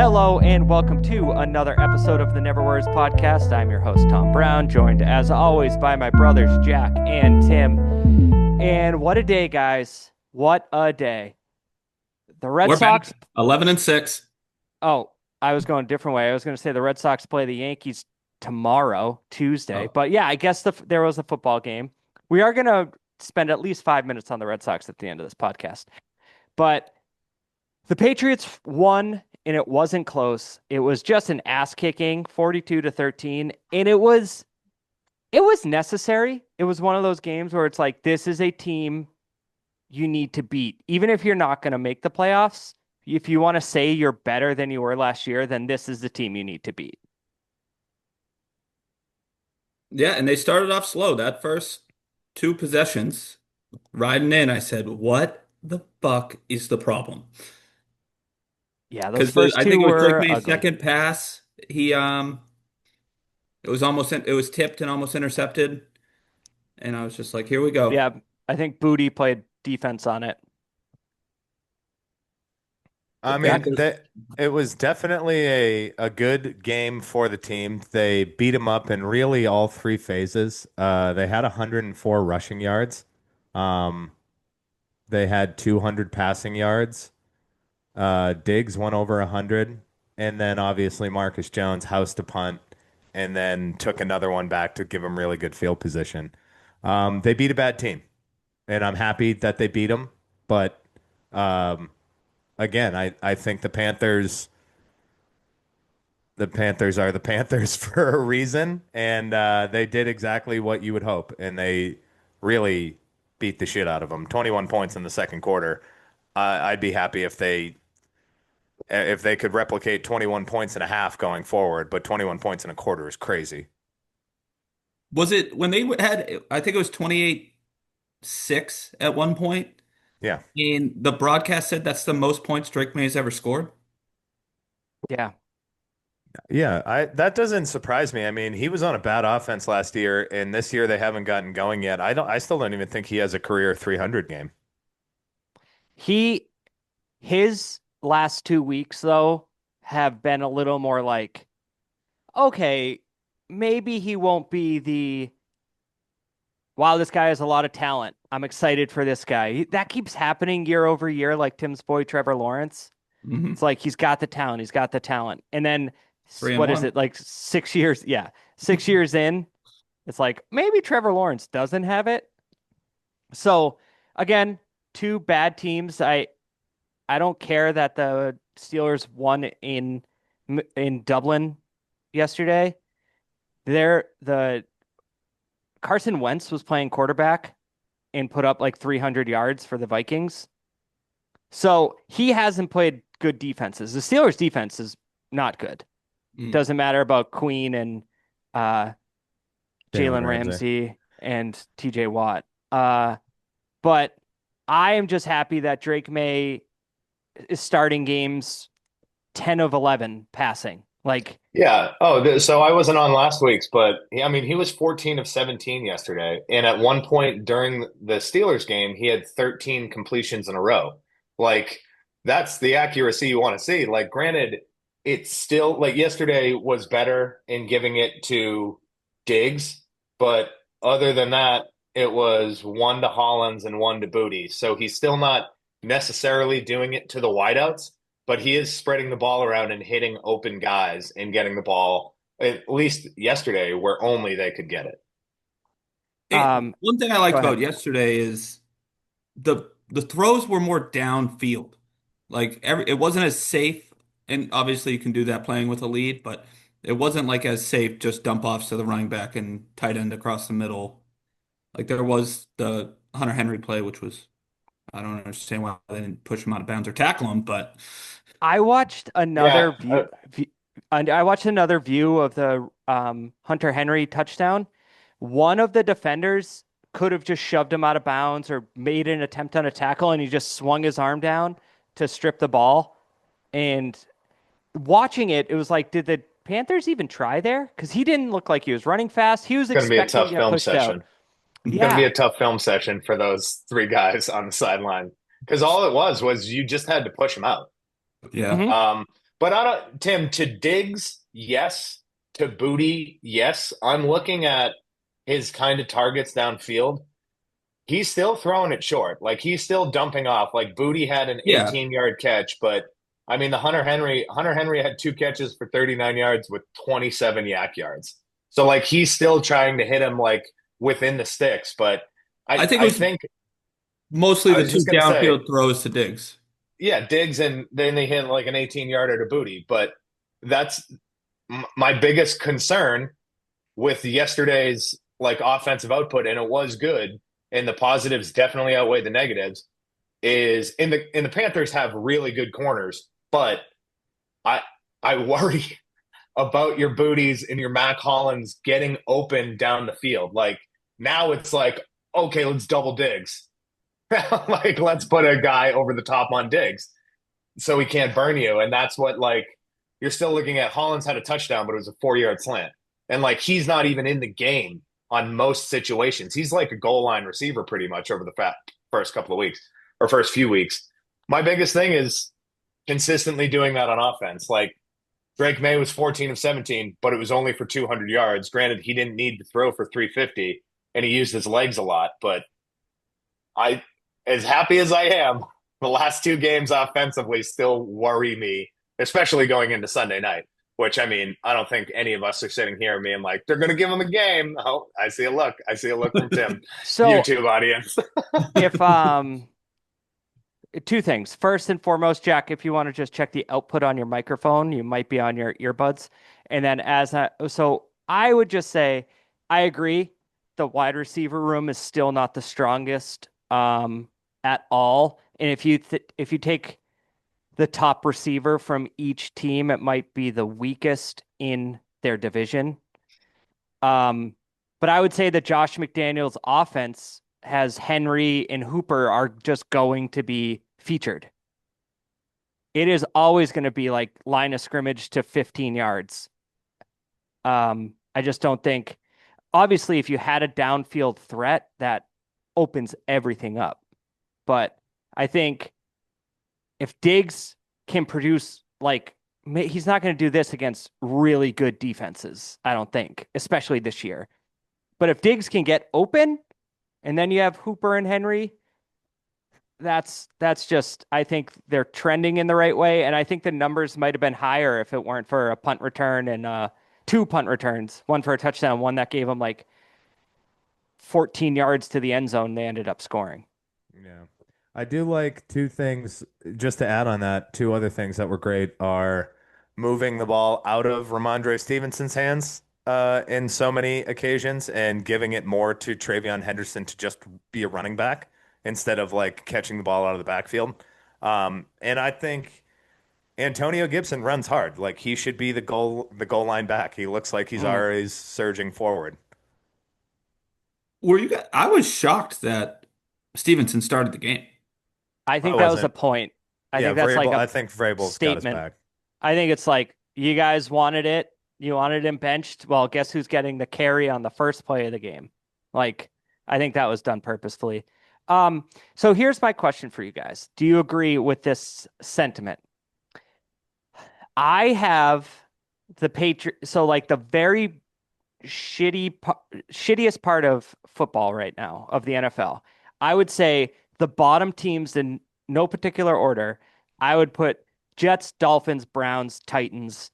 Hello and welcome to another episode of the Never Worries podcast. I'm your host, Tom Brown, joined as always by my brothers, Jack and Tim. And what a day, guys. What a day. The Red We're Sox. back 11-6. Oh, I was going a different way. I was going to say the Red Sox play the Yankees tomorrow, Tuesday. Oh, But yeah, I guess there was a football game. We are going to spend at least 5 minutes on the Red Sox at the end of this podcast. But the Patriots won, and it wasn't close. It was just an ass kicking, 42-13, and it was necessary. It was one of those games where it's like, this is a team you need to beat. Even if you're not going to make the playoffs, if you want to say you're better than you were last year, then this is the team you need to beat. yeah, and they started off slow. That first two possessions, riding in, I said, what the fuck is the problem? Yeah, those Because first I two think it was Drake were May's ugly. second pass. It was tipped and almost intercepted. And I was just like, here we go. Yeah, I think Booty played defense on it. The I mean, Panthers, it was definitely a good game for the team. They beat him up in really all three phases. They had 104 rushing yards. Um, they had 200 passing yards. Diggs went over 100, and then obviously Marcus Jones housed a punt, and then took another one back to give him really good field position. They beat a bad team, and I'm happy that they beat them. But um, again, I think the Panthers are the Panthers for a reason, and they did exactly what you would hope, and they really beat the shit out of them. 21 points in the second quarter. I'd be happy if they could replicate 21 points and a half going forward, but 21 points in a quarter is crazy. was it when they had, I think it was 28-6 at one point, Yeah. and the broadcast said that's the most points Drake May has ever scored? Yeah. Yeah, I that doesn't surprise me. I mean, he was on a bad offense last year, and this year they haven't gotten going yet. I still don't even think he has a career 300 game. He his last 2 weeks though have been a little more like, okay, maybe he won't be the wow, this guy has a lot of talent. I'm excited for this guy. That keeps happening year over year, like Tim's boy Trevor Lawrence. It's Hmm. like he's got the talent, he's got the talent. And then Three and what is one. it, like 6 years? Yeah, 6 years in, it's like maybe Trevor Lawrence doesn't have it. So again, two bad teams. I don't care that the Steelers won in Dublin yesterday. The Carson Wentz was playing quarterback and put up like 300 yards for the Vikings. So he hasn't played good defenses. The Steelers defense is not good. Mm. Doesn't matter about Queen and uh, Jalen Jalen Ramsey. Ramsey and TJ Watt. But I am just happy that Drake May is starting games 10 of 11 passing. Like, Yeah. Oh, so I wasn't on last week's, but I mean, he was 14 of 17 yesterday. And at one point during the Steelers game, he had 13 completions in a row. Like, that's the accuracy you want to see. Like, granted, it's still like yesterday was better in giving it to Diggs, but other than that, it was one to Hollins and one to Booty. So he's still not necessarily doing it to the wideouts, but he is spreading the ball around and hitting open guys and getting the ball, at least yesterday, where only they could get it. One thing I go liked about ahead. yesterday is the throws were more downfield. It wasn't as safe, and obviously you can do that playing with a lead, but it wasn't like as safe just dump offs to the running back and tight end across the middle. Like there was the Hunter Henry play, which was I don't understand why they didn't push him out of bounds or tackle him, but I watched Yeah. another I watched another view of the Hunter Henry touchdown. One of the defenders could have just shoved him out of bounds or made an attempt on a tackle, and he just swung his arm down to strip the ball. And watching it, it was like, did the Panthers even try there? Because he didn't look like he was running fast. He was Going to be a expecting to tough get film pushed out. session. Going to be Yeah. a tough film session for those three guys on the sideline because all it was you just had to push them out. yeah. Mhm. Um, But I don't, Tim, to Diggs, yes. To Booty, yes. I'm looking at his kind of targets downfield. He's still throwing it short. Like he's still dumping off. Like Booty had an Yeah. 18-yard catch, but I mean the Hunter Henry had 2 catches for 39 yards with 27 yak yards. So like he's still trying to hit him like within the sticks, but I I think it I was think mostly I the was two just gonna say, downfield throws to Diggs. yeah, Diggs and then they hit like an 18-yarder to Booty, but that's my biggest concern with yesterday's like offensive output, and it was good, and the positives definitely outweigh the negatives. Is in the Panthers have really good corners, but I I worry about your Booties and your Mac Hollins getting open down the field. Like now it's like, okay, let's double Diggs. Like let's put a guy over the top on Diggs so he can't burn you. And that's what like you're still looking at. Hollins had a touchdown, but it was a 4-yard slant. And like he's not even in the game on most situations. He's like a goal line receiver pretty much over the first couple of weeks or first few weeks. My biggest thing is consistently doing that on offense. Like Drake May was 14 of 17, but it was only for 200 yards. Granted, he didn't need to throw for 350 and he used his legs a lot, but I, as happy as I am, the last 2 games offensively still worry me, especially going into Sunday night. Which I mean, I don't think any of us are sitting here being like, they're going to give him a game. Oh, I see a look. I see a look from Tim, So YouTube audience. if two things. First and foremost, Jack, if you want to just check the output on your microphone, you might be on your earbuds. And then so I would just say I agree. The wide receiver room is still not the strongest at all. And if you take the top receiver from each team, it might be the weakest in their division. But I would say that Josh McDaniels' offense has Henry and Hooper are just going to be featured. It is always going to be like line of scrimmage to 15 yards. I just don't think, obviously, if you had a downfield threat, that opens everything up. But I think if Diggs can produce, like, he's not going to do this against really good defenses, I don't think, especially this year. But if Diggs can get open and then you have Hooper and Henry, that's just, I think they're trending in the right way. And I think the numbers might have been higher if it weren't for a punt return and 2 punt returns, one for a touchdown, one that gave them like 14 yards to the end zone. They ended up scoring. Yeah. I do like 2 things just to add on that. 2 other things that were great are moving the ball out of Ramondre Stevenson's hands in so many occasions and giving it more to Travion Henderson to just be a running back instead of like catching the ball out of the backfield. And I think Antonio Gibson runs hard. Like he should be the goal line back. He looks like he's always surging forward. Were you guys, I was shocked that Stevenson started the game. I think Oh, that was was the it? point. I Yeah, think that's like Vrabel. a I think Vrabel's got his statement. back. I think it's like, you guys wanted it. You wanted him benched. Well, guess who's getting the carry on the first play of the game? Like, I think that was done purposefully. So here's my question for you guys. Do you agree with this sentiment? I have the Patriots. So like the very shittiest part of football right now of the NFL. I would say the bottom teams in no particular order. I would put Jets, Dolphins, Browns, Titans,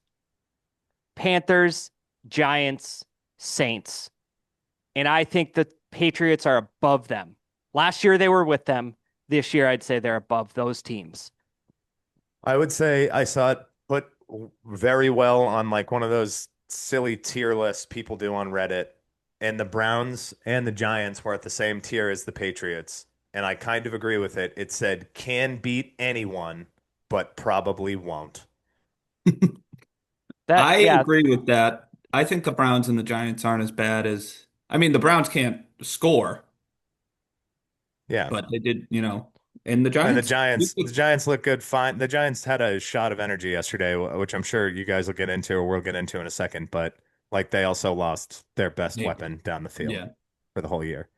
Panthers, Giants, Saints. And I think the Patriots are above them. Last year they were with them. This year I'd say they're above those teams. I would say I saw it put very well on like one of those silly tier lists people do on Reddit. And the Browns and the Giants were at the same tier as the Patriots. And I kind of agree with it. It said can beat anyone, but probably won't. That I yeah, agree with that. I think the Browns and the Giants aren't as bad as, I mean, the Browns can't score, Yeah. but they did, and the And the Giants. Giants, the Giants look good. Fine. The Giants had a shot of energy yesterday, which I'm sure you guys will get into or we'll get into in a second. But like they also lost their best Yeah. weapon down the field Yeah. for the whole year.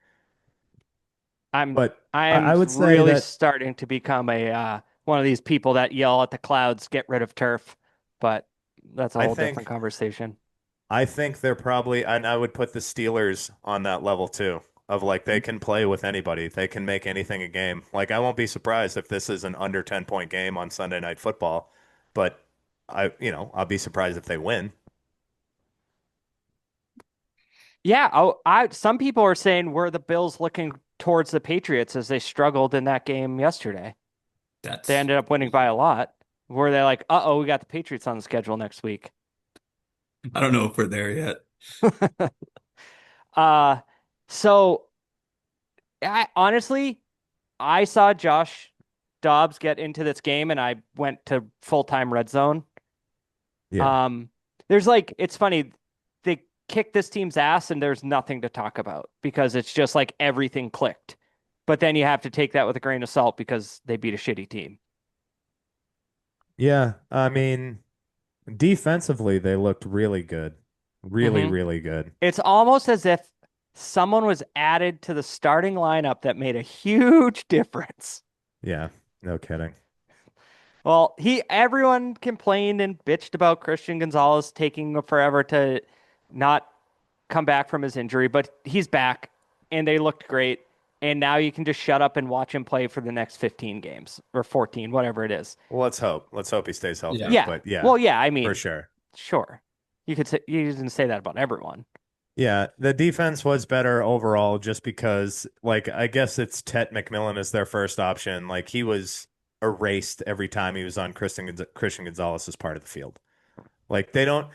I'm But I'm I would say really that starting to become a one of these people that yell at the clouds, get rid of turf. but that's a I whole different think conversation. I think they're probably, and I would put the Steelers on that level too, of like they can play with anybody. They can make anything a game. Like I won't be surprised if this is an under 10-point game on Sunday Night Football, but I'll be surprised if they win. Yeah, some people are saying were the Bills looking towards the Patriots as they struggled in that game yesterday. They That's ended up winning by a lot. Were they like, uh-oh, we got the Patriots on the schedule next week? I don't know if we're there yet. Uh, so honestly, I saw Josh Dobbs get into this game and I went to full-time red zone. Yeah. Um, there's like, it's funny, they kicked this team's ass and there's nothing to talk about because it's just like everything clicked. But then you have to take that with a grain of salt because they beat a shitty team. Yeah. I mean, defensively, they looked really good. Really, hmm really good. It's almost as if someone was added to the starting lineup that made a huge difference. Yeah. No kidding. Well, everyone complained and bitched about Christian Gonzalez taking forever to not come back from his injury, but he's back and they looked great. And now you can just shut up and watch him play for the next 15 games or 14, whatever it is. Well, let's hope. Let's hope he stays healthy. Yeah. Yeah. But yeah, Well, yeah, I for mean, sure. sure. You didn't say that about everyone. Yeah, the defense was better overall just because, like, I guess it's Tet McMillan as their first option. Like, he was erased every time he was on Christian Gonzalez's part of the field. Like, they don't,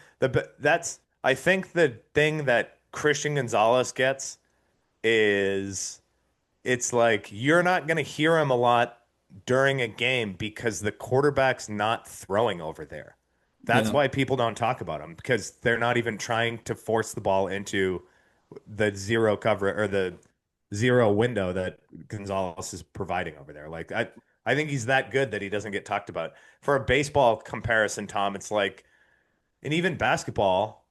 I think the thing that Christian Gonzalez gets is it's like you're not going to hear him a lot during a game because the quarterback's not throwing over there. That's Yeah. why people don't talk about him because they're not even trying to force the ball into the zero cover or the zero window that Gonzalez is providing over there. Like I think he's that good that he doesn't get talked about. For a baseball comparison, Tom, it's like, and even basketball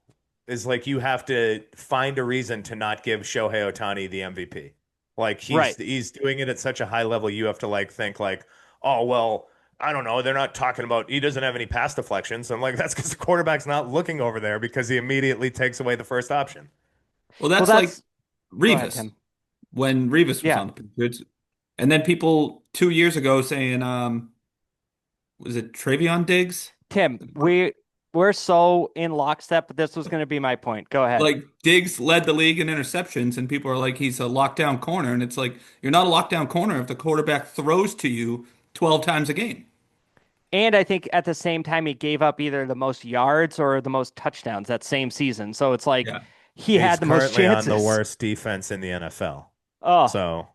is like you have to find a reason to not give Shohei Ohtani the MVP. Like Right. he's doing it at such a high level, you have to like think like, oh well, I don't know. They're not talking about he doesn't have any pass deflections. I'm like, that's because the quarterback's not looking over there because he immediately takes away the first option. Well, Well, that's like that's go ahead, Revis Tim. when Revis was Yeah. on the Patriots. And then people 2 years ago saying, was it Travion Diggs? Tim, we're so in lockstep, but this was going to be my point. Go ahead. Like Diggs led the league in interceptions, and people are like, he's a lockdown corner. And it's like, you're not a lockdown corner if the quarterback throws to you 12 times a game. And I think at the same time, he gave up either the most yards or the most touchdowns that same season. So it's like Yeah. he He's had the most currently on the chances. worst defense in the NFL. Oh, So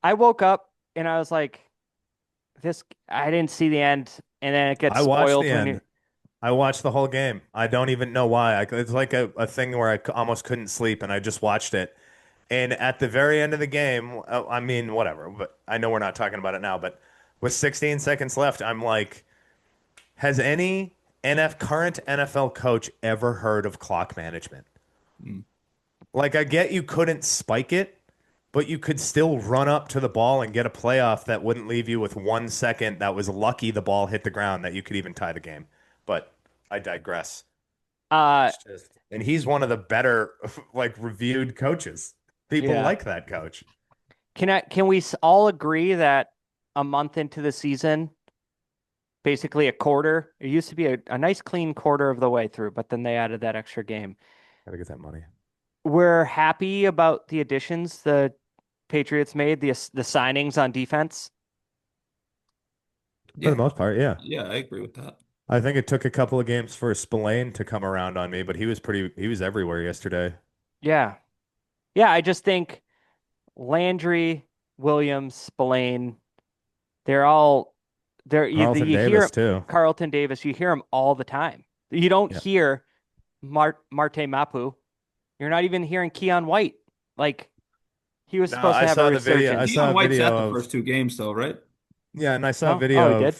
I woke up and I was like, I didn't see the end. And then it gets I watched spoiled the when you, end. I watched the whole game. I don't even know why. It's like a thing where almost couldn't sleep and I just watched it. And at the very end of the game, I mean, whatever, but I know we're not talking about it now, but with 16 seconds left, I'm like, has any current NFL coach ever heard of clock management? Mm. Like, I get you couldn't spike it, but you could still run up to the ball and get a playoff that wouldn't leave you with 1 second that was lucky the ball hit the ground that you could even tie the game. But I digress. uh, It's just, and he's one of the better like reviewed coaches. People yeah. like that coach. Can we all agree that a month into the season, basically a quarter, it used to be a nice clean quarter of the way through, but then they added that extra game. Gotta get that money. We're happy about the additions the Patriots made, the signings on defense. For the Yeah. most part, yeah. Yeah, I agree with that. I think it took a couple of games for Spillane to come around on me, but he was everywhere yesterday. Yeah. Yeah, I just think Landry, Williams, Spillane, they're all Carlton you hear Davis too. Carlton Davis, you hear them all the time. You don't Yeah. hear Marte Mapu. You're not even hearing Keon White. Like he was No, supposed to I have a saw the video. I resurgence. saw Deion a White's at video the of first 2 games, though, right? yeah, and I saw a Oh, he video did.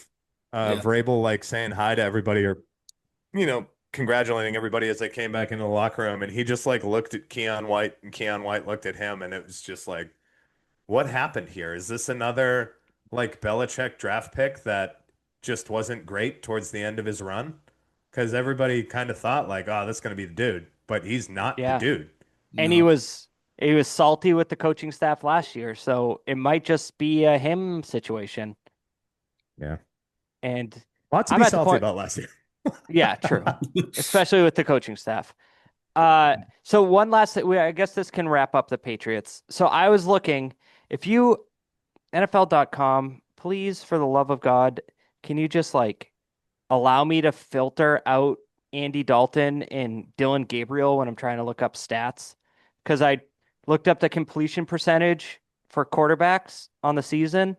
Yeah. of Vrabel like saying hi to everybody or congratulating everybody as they came back into the locker room, and he just like looked at Keon White, and Keon White looked at him, and it was just like, what happened here? Is this another like Belichick draft pick that just wasn't great towards the end of his run? because everybody kind of thought like, oh, that's going to be the dude, but he's not the Yeah. dude. And No. he was salty with the coaching staff last year, so it might just be a him situation. Yeah. And Lots to I'm be at the salty point, about last year. yeah, true. Especially with the coaching staff. So one last thing, I guess this can wrap up the Patriots. So I was looking, if you NFL.com, please, for the love of God, can you just like allow me to filter out Andy Dalton and Dylan Gabriel when I'm trying to look up stats? Because I looked up the completion percentage for quarterbacks on the season,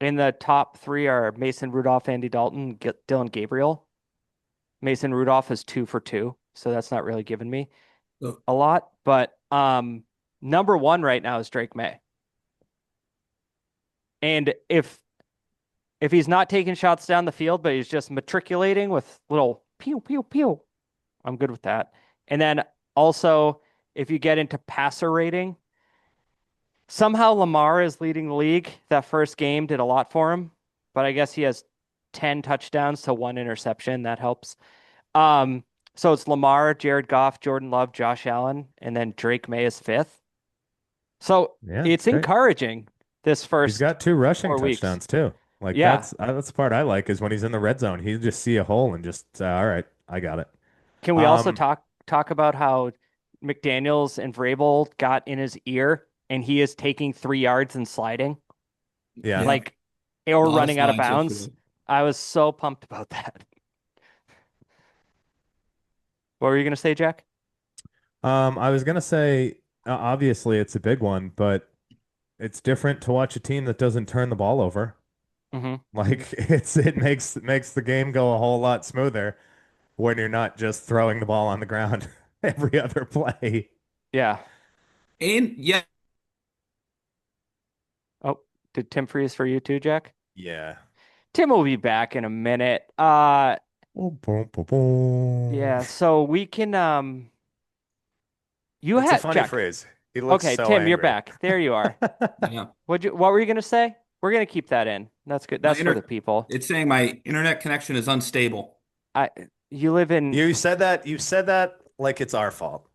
and the top three are Mason Rudolph, Andy Dalton, Dylan Gabriel. Mason Rudolph is 2 for 2, so that's not really giving me So, a lot. But number one right now is Drake May. And if he's not taking shots down the field, but he's just matriculating with little pew pew pew, I'm good with that. And then also, if you get into passer rating, somehow Lamar is leading the league. That first game did a lot for him, but I guess he has 10 touchdowns to 1 interception. That helps. So it's Lamar, Jared Goff, Jordan Love, Josh Allen, and then Drake May is fifth. So Yeah, it's great. encouraging this He's first got 2 rushing 4 weeks. touchdowns too. Like Yeah. that's the part I like is when he's in the red zone, he just see a hole and just all right, I got it. Can we also Um, talk about how McDaniels and Vrabel got in his ear and he is taking 3 yards and sliding, yeah. yeah, like a or lot of running out of slides bounds? yesterday. I was so pumped about that. What were you gonna say, Jack? I was gonna say obviously it's a big one, but it's different to watch a team that doesn't turn the ball over. Mm-hmm. Like it makes the game go a whole lot smoother when you're not just throwing the ball on the ground every other play. Yeah. And yeah, Oh, did Tim freeze for you too, Jack? Yeah. Tim will be back in a minute. Boom, boom, boom, boom. Yeah, so we can you It's a had funny Jack. phrase. He looks Okay, so Tim, you're angry. back. There you are. yeah. What were you gonna say? We're gonna keep that in. That's good. My That's for the inter people. it's saying my internet connection is unstable. I you live in You said that like it's our fault.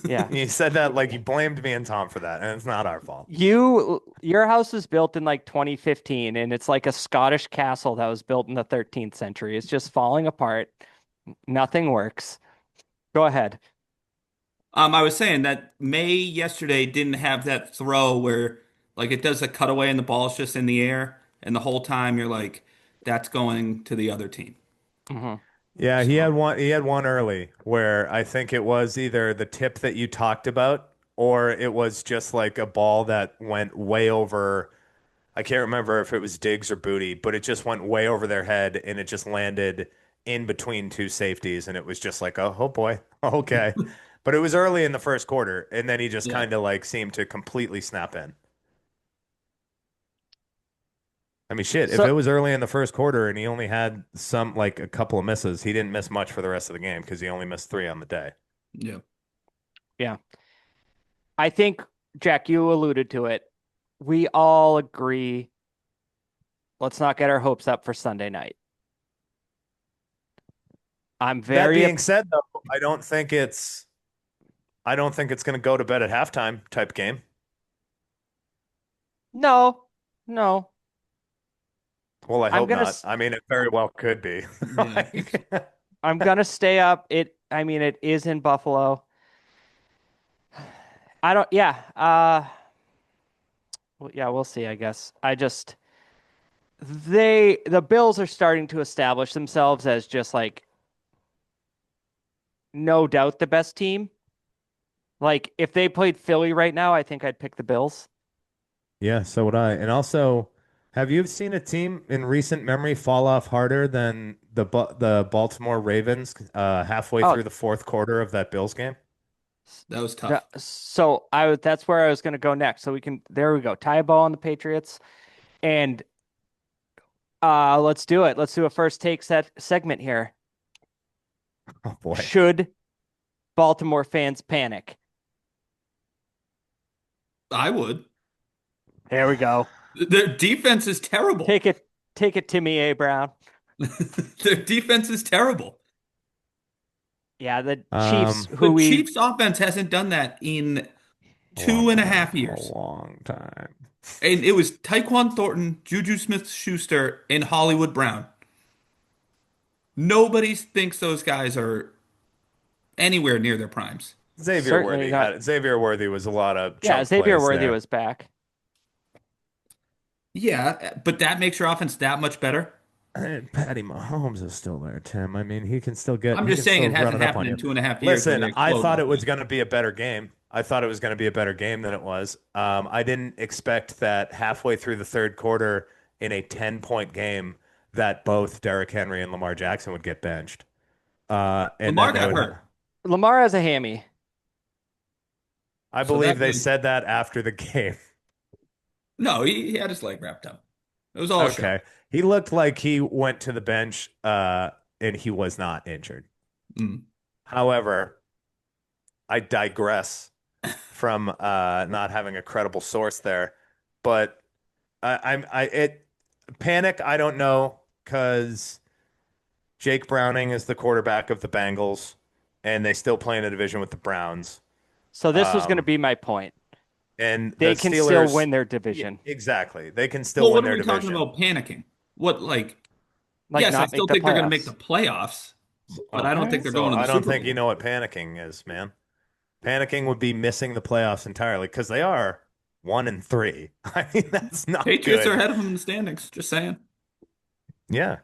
yeah. You said that like you blamed me and Tom for that, and it's not our fault. Your house was built in like 2015 and it's like a Scottish castle that was built in the 13th century. It's just falling apart. Nothing works. Go ahead. I was saying that May yesterday didn't have that throw where like it does a cutaway and the ball's just in the air, and the whole time you're like, that's going to the other team. Hmm. Yeah, he had So one he had one early where I think it was either the tip that you talked about or it was just like a ball that went way over. I can't remember if it was Diggs or Booty, but it just went way over their head and it just landed in between two safeties and it was just like, oh boy. Okay. But it was early in the first quarter and then he just yeah, kind of like seemed to completely snap in. I mean, shit, if So it was early in the first quarter and he only had some, like a couple of misses, he didn't miss much for the rest of the game because he only missed 3 on the day. yeah. yeah, I think Jack, you alluded to it. We all agree. Let's not get our hopes up for Sunday night. I'm That very being said, though, I don't think it's going to go to bed at halftime type game. no, no. Well, I I'm hope gonna not. I mean, it very well could be. Yeah. Like, I'm gonna stay up. I mean, it is in Buffalo. I don't, yeah. Well, yeah, we'll see, I guess. The Bills are starting to establish themselves as just like no doubt the best team. Like if they played Philly right now, I think I'd pick the Bills. yeah, so would I. And also, have you seen a team in recent memory fall off harder than the Baltimore Ravens halfway Oh, through the fourth quarter of that Bills game? That was tough. that's where I was gonna go next. So there we go. Tie a bow on the Patriots. And let's do it. Let's do a first take segment here. Oh boy. Should Baltimore fans panic? I would. There we go. Their defense is terrible. Take it, Timmy A. Brown. Their defense is terrible. Yeah, the Chiefs, Um, The who we Chiefs offense hasn't done that in a long two and a time, half a years. long time. And it was Tyquan Thornton, Juju Smith-Schuster, and Hollywood Brown. Nobody thinks those guys are anywhere near their primes. certainly not. Xavier Worthy was a lot of Yeah, chunk Xavier plays Worthy there. was back. Yeah, but that makes your offense that much better. And Patty Mahomes is still there, Tim. I mean, I'm he just can saying still it run hasn't it up on happened in you. 2.5 years where Listen, they I explode thought like it was that. going to be a better game. I thought it was going to be a better game than it was. I didn't expect that halfway through the third quarter in a 10-point game that both Derrick Henry and Lamar Jackson would get benched. And Lamar then they got would hurt, Lamar has a hammy. I so believe that they was said that after the game. no. He had his leg wrapped up. It was all a show. Okay. He looked like he went to the bench and he was not injured. Mm. However, I digress from not having a credible source there. But it panic. I don't know because Jake Browning is the quarterback of the Bengals, and they still play in a division with the Browns. So this was going to Um, be my point. and the They can still Steelers, win their yeah, division, exactly. They can still Well, win what are their we talking division. about panicking? What like? like Yes, I not make still the think they're going to make the playoffs. playoffs, but I don't Okay, think they're so going to the I don't Super think you Bowl. know what panicking is, man. Panicking would be missing the playoffs entirely because they are 1-3. I mean, that's not Patriots are good. ahead of them in the standings. Just saying. Yeah.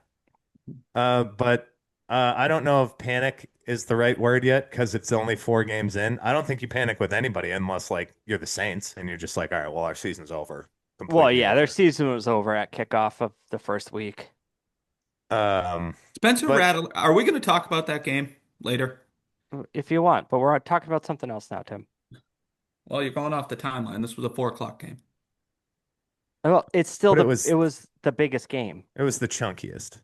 But I don't know if panic is the right word yet because it's only 4 games in. I don't think you panic with anybody unless like you're the Saints and you're just like, all right, well, our season's over, Well, completely yeah, their over. season was over at kickoff of the first week. Um, Spencer but Rattler. Are we going to talk about that game later? If you want, but we're talking about something else now, Tim. Well, you're going off the timeline. This was a 4 o'clock game. Well, it's still but it was the biggest game. it was the chunkiest.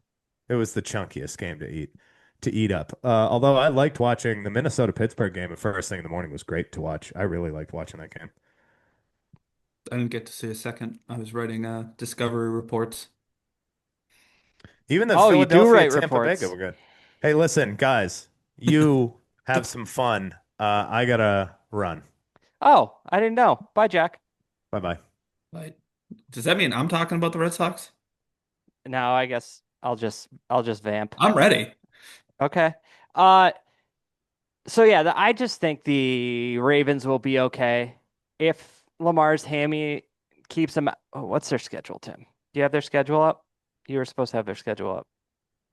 It was the chunkiest game to eat up. Although I liked watching the Minnesota Pittsburgh game at first thing in the morning was great to watch. I really liked watching that game. I didn't get to see a second. I was writing discovery reports. Even the Oh, you do Philadelphia write Tampa Bay game reports. were good. Hey, listen, guys, you have some fun. I gotta run. Oh, I didn't know. Bye, Jack. Bye bye. Like, does that mean I'm talking about the Red Sox? Now I guess I'll just vamp. I'm ready. Okay. Uh, so yeah, I just think the Ravens will be okay if Lamar's hammy keeps them. Oh, what's their schedule, Tim? Do you have their schedule up? You were supposed to have their schedule up.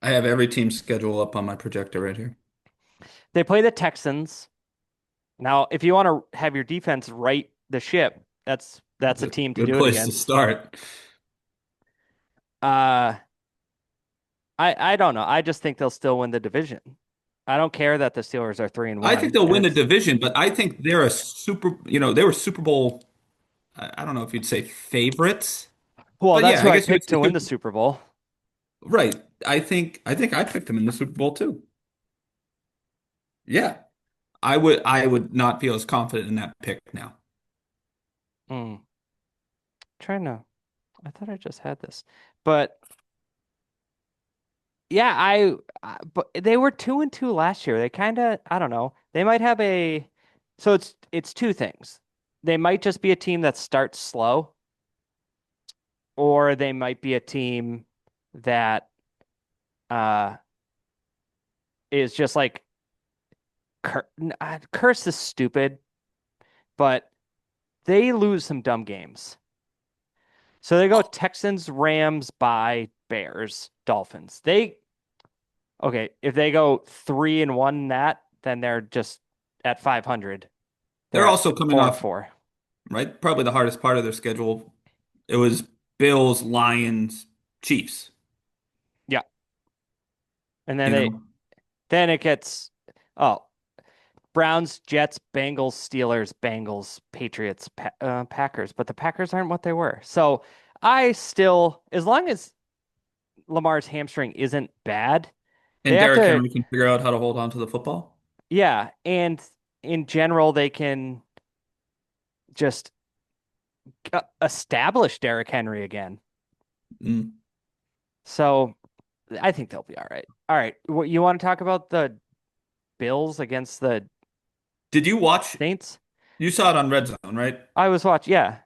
I have every team schedule up on my projector right here. They play the Texans. Now, if you want to have your defense right the ship, that's a team to Good do it place to against. start. Uh, I don't know. I just think they'll still win the division. I don't care that the Steelers are 3 and I think 1. they'll And win the it's division, but I think they're a super, they were Super Bowl, I don't know if you'd say favorites, well, but that's yeah, who I I guess you would picked say to win the Super, Super Bowl. right. I think I picked them in the Super Bowl too. Yeah. I would not feel as confident in that pick now. Hmm. Trying to. I thought I just had this, but yeah, but they were 2 and 2 last year. They kind of, I don't know. They might have a. So it's two things. They might just be a team that starts slow, or they might be a team that uh is just like curse is stupid, but they lose some dumb games. So they go Texans, Rams, by Bears, Dolphins. Okay, if they go 3 and 1 in that, then they're just at 500. They're They're at also coming four and off, four. right? Probably the hardest part of their schedule. It was Bills, Lions, Chiefs, Yeah. And then you they know. then it gets oh, Browns, Jets, Bengals, Steelers, Bengals, Patriots, Packers, but the Packers aren't what they were. So I still, as long as Lamar's hamstring isn't bad, they And have Derrick to, Henry can figure out how to hold on to the football. yeah. And in general, they can just establish Derrick Henry again. Mm. So I think they'll be all right. All right. What you want to talk about the Bills against the Did you watch? Saints. You saw it on Red Zone, right? I was watching. Yeah.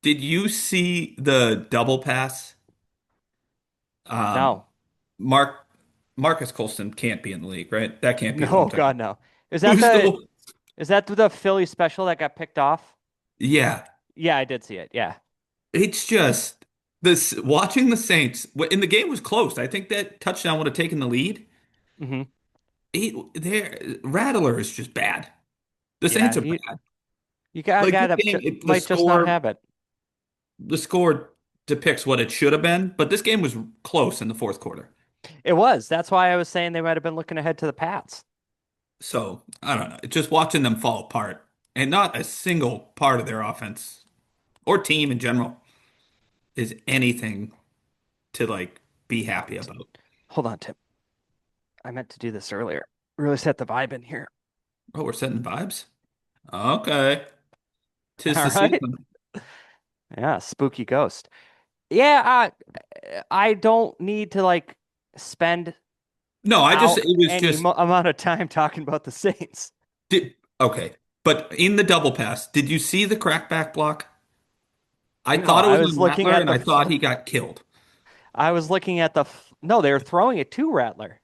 Did you see the double pass? Um, No. Mark Marcus Colston can't be in the league, right? That can't be what No, I'm talking God, about. no. Is that Who's the the? is that the Philly special that got picked off? Yeah, Yeah, I did see it. Yeah. it's just this watching the Saints. And the game was close. I think that touchdown would have taken the lead. Hmm. Rattler is just bad. The Yeah. Saints are You bad. you got Like this got game, might just not have it. the score depicts what it should have been, but this game was close in the fourth quarter. It was. That's why I was saying they might have been looking ahead to the Pats. So I don't know. Just watching them fall apart, and not a single part of their offense or team in general is anything to like be happy about. Hold on, Tim. I meant to do this earlier. Really set the vibe in here. Oh, we're setting vibes. Okay, tis All the right. season. Yeah, spooky ghost. Yeah, I don't need to like spend No, it was any just amount of time talking about the Saints. okay. But in the double pass, did you see the crackback block? I No, thought it I was was on looking Rattler, at and the I thought he got killed. I was looking at no, they were throwing it to Rattler.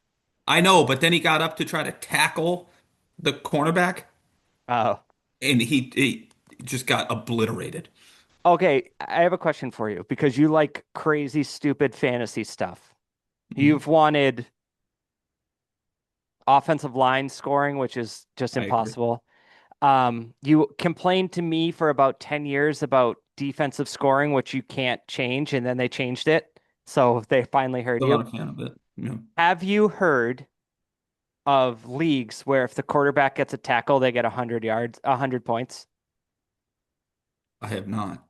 I know, but then he got up to try to tackle the cornerback, Oh. and he just got obliterated. Okay, I have a question for you because you like crazy stupid fantasy stuff. Mhm. You've wanted offensive line scoring, which is just I agree. impossible. You complained to me for about 10 years about defensive scoring, which you can't change, and then they changed it. So they finally heard Still you. not a fan of it. No, Have you heard of leagues where if the quarterback gets a tackle, they get 100 yards, 100 points? I have not.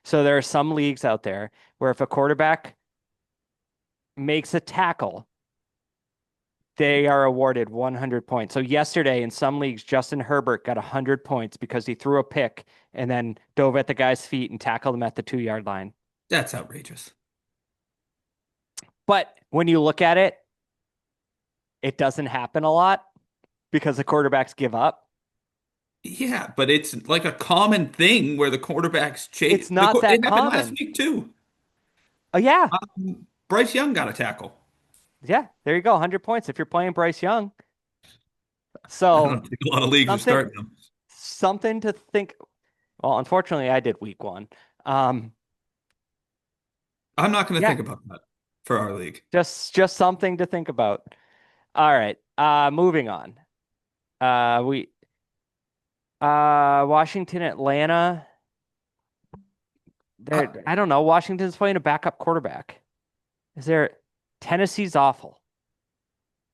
So there are some leagues out there where if a quarterback makes a tackle, they are awarded 100 points. So yesterday in some leagues, Justin Herbert got 100 points because he threw a pick and then dove at the guy's feet and tackled him at the 2 yard line. That's outrageous. But when you look at it, it doesn't happen a lot because the quarterbacks give up. Yeah, but it's like a common thing where the quarterbacks chase. It's not that It happened last common. week too. Oh, yeah. Bryce Young got a tackle. Yeah. There you go. 100 points if you're playing Bryce Young. I So don't think a lot of leagues are something, starting them. something to think. Well, unfortunately, I did week one. Um, I'm not going to yeah, think about that for our league. just something to think about. All right. Moving on. We Washington, Atlanta. Uh, I don't know. Washington's playing a backup quarterback. Is there Tennessee's awful.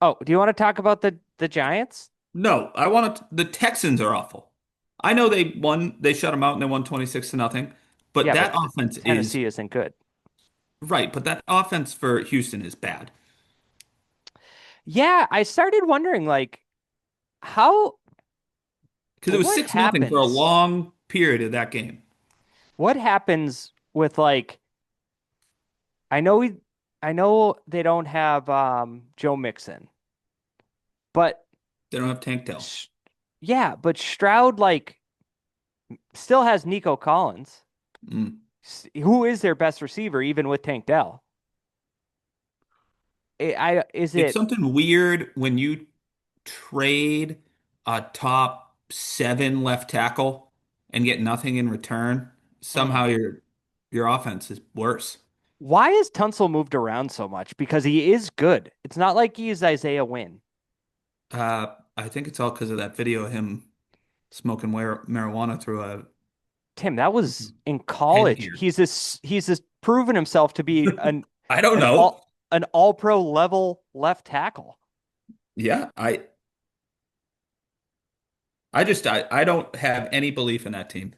Oh, do you want to talk about the Giants? no, I want to. The Texans are awful. I know they won. They shut them out and they won 26 to nothing. But Yeah, that but offense is Tennessee isn't good. right. But that offense for Houston is bad Yeah, I started wondering like how because it was what 6-0 for a happens? long period of that game. What happens with like I know we I know they don't have Joe Mixon, but They don't have Tank Dell. Sh- yeah, but Stroud like still has Nico Collins, Mm. who is their best receiver even with Tank Dell. I is It's it something weird when you trade a top seven left tackle and get nothing in return. Mhm. Somehow your offense is worse. Why is Tunsil moved around so much? Because he is good. It's not like he is Isaiah Wynn. I think it's all because of that video of him smoking marijuana through a Tim, that was in head college. gear. He's just proven himself to be I don't an know. all pro level left tackle. Yeah, I don't have any belief in that team.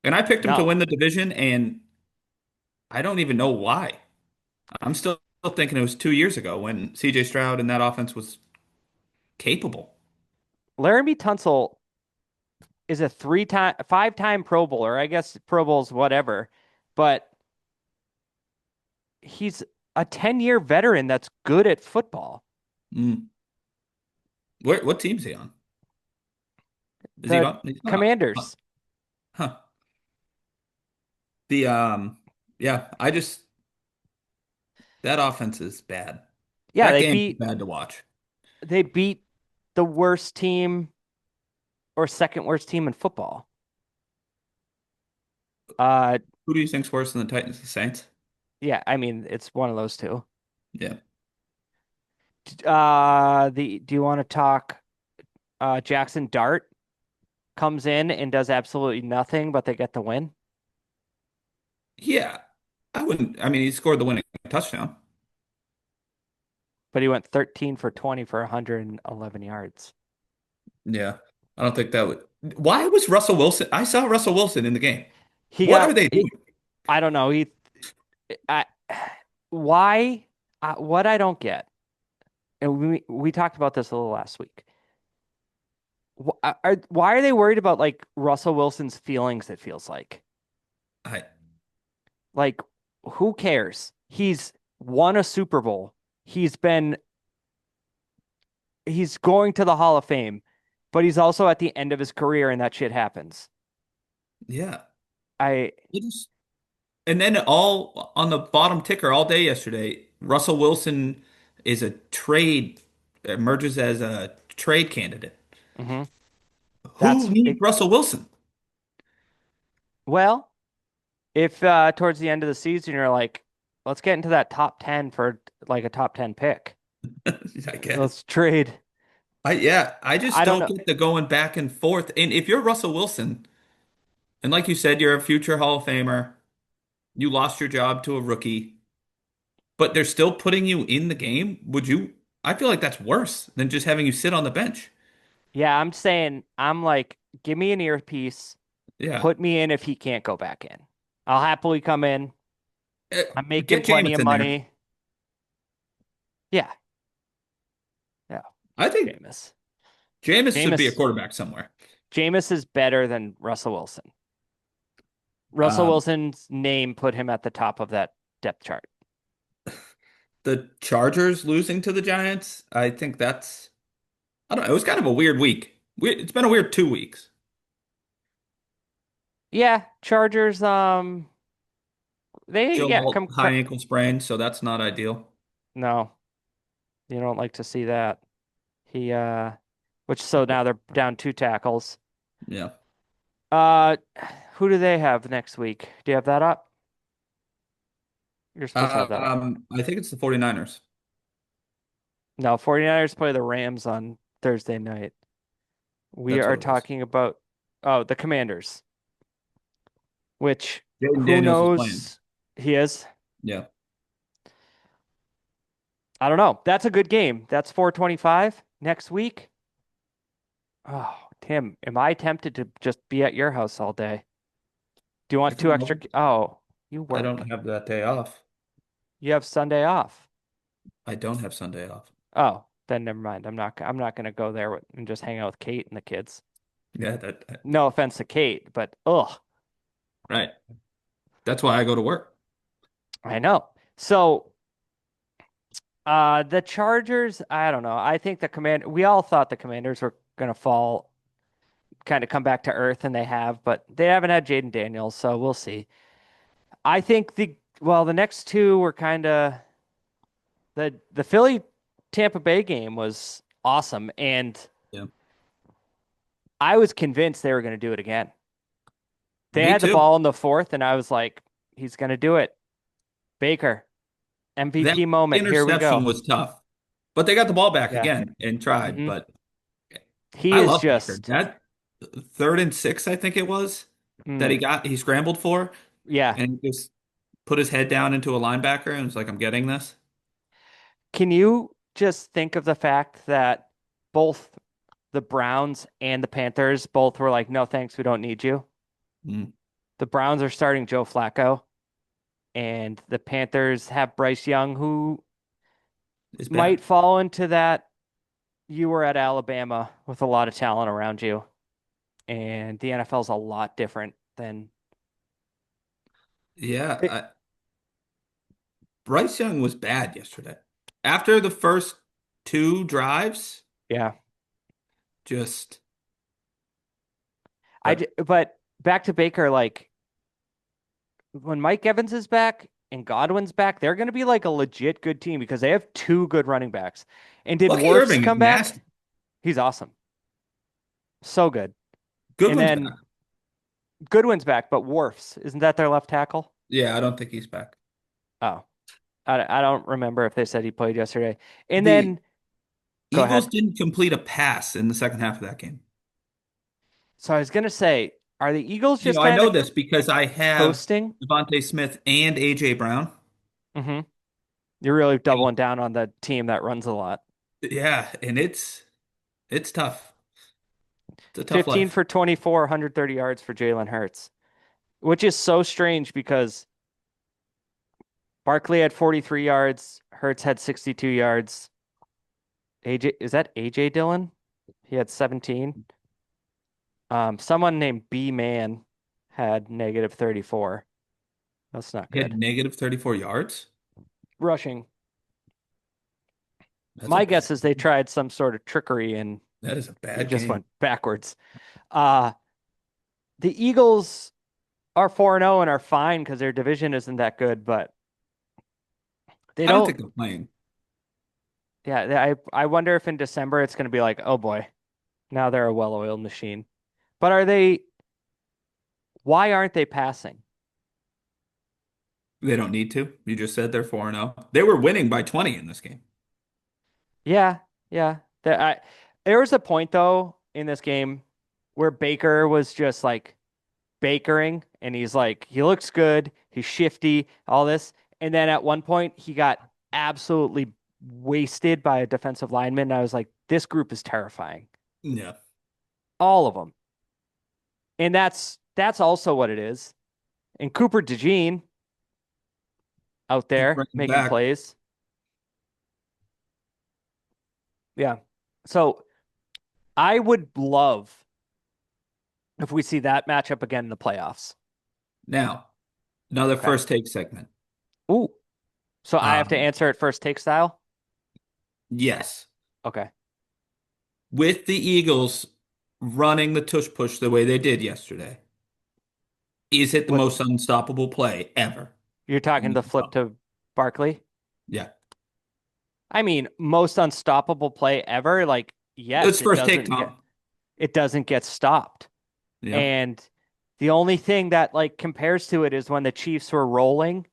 And I picked him to No. win the division, and I don't even know why. I'm still thinking it was 2 years ago when CJ Stroud and that offense was capable. Laramie Tunsil is a 5-time Pro Bowler. I guess Pro Bowls, whatever. But he's a 10-year veteran that's good at football. Mm. What team is he on? Is he The on? He's not. Commanders. Huh. The yeah, I just that offense is bad. Yeah, That game is bad to watch. they beat the worst team or second worst team in football. Uh, Who do you think's worse than the Titans? The Saints? yeah, I mean it's one of those two. Yeah. The do you want to talk? Jackson Dart comes in and does absolutely nothing, but they get the win. Yeah. I wouldn't I mean he scored the winning touchdown. But he went 13 for 20 for 111 yards. Yeah. I don't think that would why was Russell Wilson? I saw Russell Wilson in the game. He What are got, they doing? I don't know. I, why, what I don't get, and we talked about this a little last week. Why are they worried about like Russell Wilson's feelings? It feels I like who cares? He's won a Super Bowl. He's been he's going to the Hall of Fame, but he's also at the end of his career, and that shit happens. yeah. I It is- And then all on the bottom ticker all day yesterday, Russell Wilson is a trade emerges as a trade candidate. mhm. Who That's needs it. Russell Wilson? Well, if towards the end of the season you're like, let's get into that top 10 for like a top 10 pick. I guess. Let's trade. I just I don't don't know. get the going back and forth. And if you're Russell Wilson, and like you said, you're a future Hall of Famer, you lost your job to a rookie, but they're still putting you in the game, would you? I feel like that's worse than just having you sit on the bench. Yeah, I'm saying I'm like, give me an earpiece, Yeah. put me in if he can't go back in. I'll happily come in. Eh, I'm making Get plenty Jameis of in there. money. Yeah, yeah. I think Jameis. Jameis should be a Jameis. quarterback somewhere. Jameis is better than Russell Wilson. Russell Um, Wilson's name put him at the top of that depth chart. the Chargers losing to the Giants, I think that's, I don't know, it was kind of a weird week. It's been a weird 2 weeks. Yeah, Chargers, Joe yeah, Alt, high ankle sprain, so that's not ideal. no, you don't like to see that. He, which so now they're down two tackles. Yeah. Uh, who do they have next week? Do you have that up? You're supposed to have that up. I think it's the 49ers. No, 49ers play the Rams on Thursday night. We That's are what it was. talking about, oh, the Commanders, which Jaden who Daniels is playing. knows he is. Yeah. I don't know. That's a good game. That's 425 next week. Oh, Tim, am I tempted to just be at your house all day? Do you I want two come extra? over. Oh, you I work. don't have that day off. You have Sunday off. I don't have Sunday off. Oh, then never mind. I'm not gonna go there and just hang out with Kate and the kids. Yeah, No offense to Kate, but ugh, right. That's why I go to work. I know. So, the Chargers, I don't know. I think we all thought the Commanders were gonna fall, kind of come back to earth, and they have, but they haven't had Jaden Daniels, so we'll see. I think the next two were kind of the Philly Tampa Bay game was awesome, and Yeah. I was convinced they were going to do it again. They Me had the too. ball in the fourth, and I was like, he's going to do it. Baker, That MVP moment. Here we interception go. was tough, but they got the ball back Yeah. again and tried. hmm But He I is love Baker. just, That 3rd and 6, I think it was, that mm, he scrambled for, yeah. and he just put his head down into a linebacker and was like, "I'm getting this." Can you just think of the fact that both the Browns and the Panthers both were like, no, thanks, we don't need you. Mm, The Browns are starting Joe Flacco, and the Panthers have Bryce Young, who it's might bad. fall into that. You were at Alabama with a lot of talent around you, and the NFL is a lot different than Yeah, it, Bryce Young was bad yesterday. After the first 2 drives, yeah. Just, I but but back to Baker, like when Mike Evans is back and Godwin's back, they're going to be like a legit good team because they have two good running backs. And did Lucky Wirfs Irving is come back? nasty. He's awesome. So good. And Goodwin's back. then Goodwin's back, but Wirfs, isn't that their left tackle? Yeah, I don't think he's back. Oh, I don't remember if they said he played yesterday. And The then go Eagles ahead. didn't complete a pass in the second half of that game. So I was going to say, are the Eagles You just know, I kind know of this because I have coasting? Devontae Smith and AJ Brown. Mm-hmm. You're really And doubling down on the team that runs a lot. yeah, and it's tough. It's a tough 15 life. for 24, 130 yards for Jalen Hurts, which is so strange because Barkley had 43 yards, Hurts had 62 yards. AJ, is that AJ Dillon? He had 17. Someone named B Man had negative 34. That's not He had good. negative 34 yards. Rushing. That's a My bad. guess is they tried some sort of trickery and That is a it bad just game. went backwards. Uh, the Eagles are 4-0 and are fine because their division isn't that good, but they I don't don't. think they're playing. Yeah, I wonder if in December it's going to be like, oh boy, now they're a well-oiled machine. But are they? Why aren't they passing? They don't need to. You just said they're 4-0. They were winning by 20 in this game. Yeah, yeah. There was a point though in this game where Baker was just like bakering, and he's like, he looks good, he's shifty, all this, and then at one point he got absolutely wasted by a defensive lineman. And I was like, this group is terrifying, Yeah. all of them, and that's also what it is. And Cooper DeJean out He's there bringing making back. plays. Yeah. So I would love if we see that matchup again in the playoffs. Now, another Okay. first take segment. Ooh. So I have to Um, answer it first take style? yes. Okay. With the Eagles running the tush push the way they did yesterday, is it the What most unstoppable play ever you're in talking the the flip NFL? to Barkley? Yeah. I mean, most unstoppable play ever. Like, It's yes, first take, Tom. it doesn't get stopped. Yeah. And the only thing that like compares to it is when the Chiefs were rolling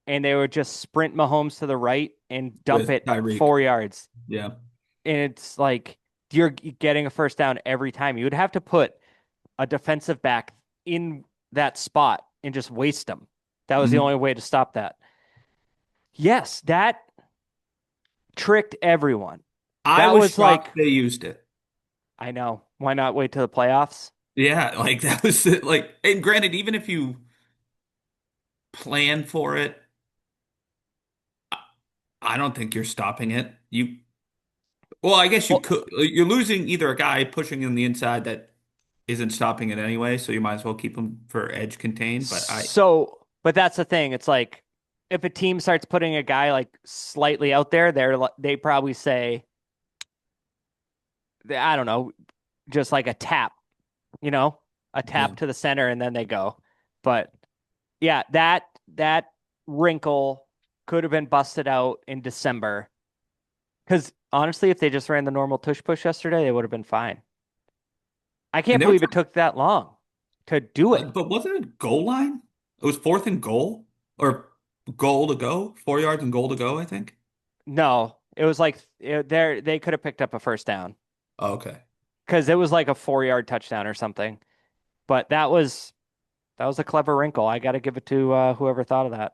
and they would just sprint Mahomes to the right and dump With it Tyreek. 4 yards. Yeah. And it's like you're getting a first down every time. You would have to put a defensive back in that spot and just waste them. That was the Mhm. only way to stop that. Yes, that tricked everyone. I That was was like, shocked they used it. I know. Why not wait till the playoffs? Yeah, like that was like, and granted, even if you plan for it, I don't think you're stopping it. Well, I guess you Well, could. You're losing either a guy pushing in the inside that isn't stopping it anyway, so you might as well keep him for edge contain. But but that's the thing. It's like if a team starts putting a guy like slightly out there, they probably say, I don't know, just like a tap, you know, a yeah, tap to the center, and then they go. But yeah, that wrinkle could have been busted out in December. Because honestly, if they just ran the normal tush push yesterday, they would have been fine. I and can't they were believe it took that long to do it. but wasn't it goal line? It was fourth and goal or goal to go, 4 yards and goal to go, I think. No, it was like they could have picked up a first down Oh, okay. because it was like a 4 yard touchdown or something. But that was a clever wrinkle. I got to give it to whoever thought of that.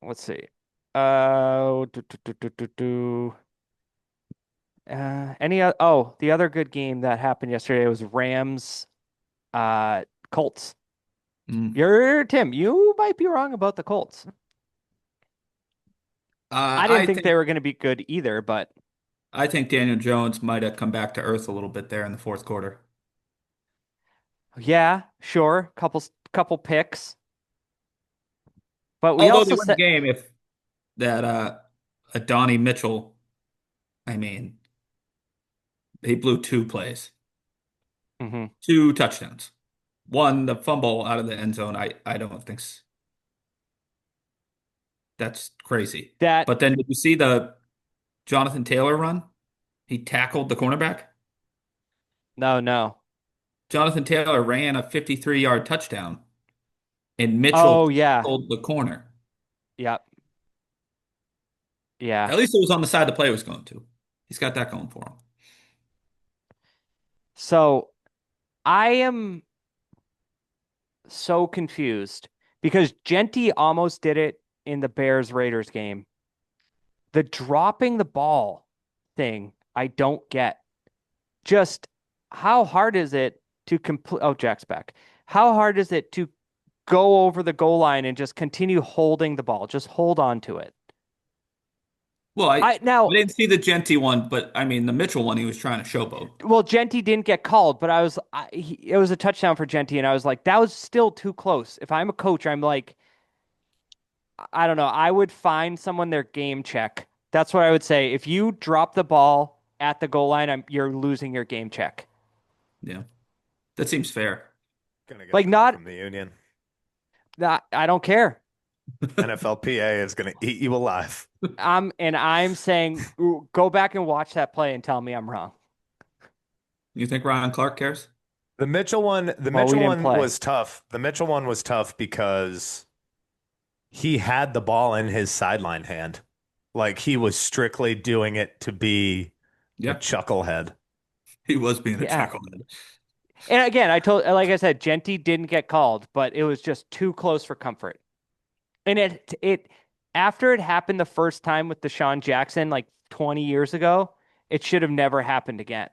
Let's see. Do, do, do, do, do, do. The other good game that happened yesterday was Rams, Colts. Mm. Tim. You might be wrong about the Colts. I didn't I think they think were going to be good either, but I think Daniel Jones might have come back to earth a little bit there in the fourth quarter. yeah, sure, couple picks. But we Although they also win the said game if that Donnie Mitchell, I mean, He blew two plays, Hmm. two touchdowns. One, the fumble out of the end zone. I don't think that's crazy. That But then did you see the Jonathan Taylor run? He tackled the cornerback. no, no. Jonathan Taylor ran a 53-yard touchdown, and Mitchell Oh yeah, tackled the corner. yep, yeah. At least it was on the side the play was going to. He's got that going for him. So I am so confused because Genty almost did it in the Bears Raiders game. The dropping the ball thing, I don't get. Just how hard is it to complete? Oh, Jack's back. How hard is it to go over the goal line and just continue holding the ball? Just hold on to it. Well, I I now, didn't see the Genty one, but I mean the Mitchell one. He was trying to showboat. well, Genty didn't get called, but it was a touchdown for Genty, and I was like, that was still too close. If I'm a coach, I'm like, I don't know. I would find someone their game check. That's what I would say. If you drop the ball at the goal line, you're losing your game check. Yeah, that seems fair. Gonna get a Like call not, from the union. I don't care. NFLPA is gonna eat you alive. I'm saying go back and watch that play and tell me I'm wrong. You think Ryan Clark cares? The Mitchell one, the Well, we Mitchell didn't one play. was tough. The Mitchell one was tough because he had the ball in his sideline hand. Like he was strictly doing it to be a Yeah, chucklehead. he was being a Yeah. chucklehead. And again, like I said, Genty didn't get called, but it was just too close for comfort. And after it happened the first time with Deshaun Jackson, like 20 years ago, it should have never happened again.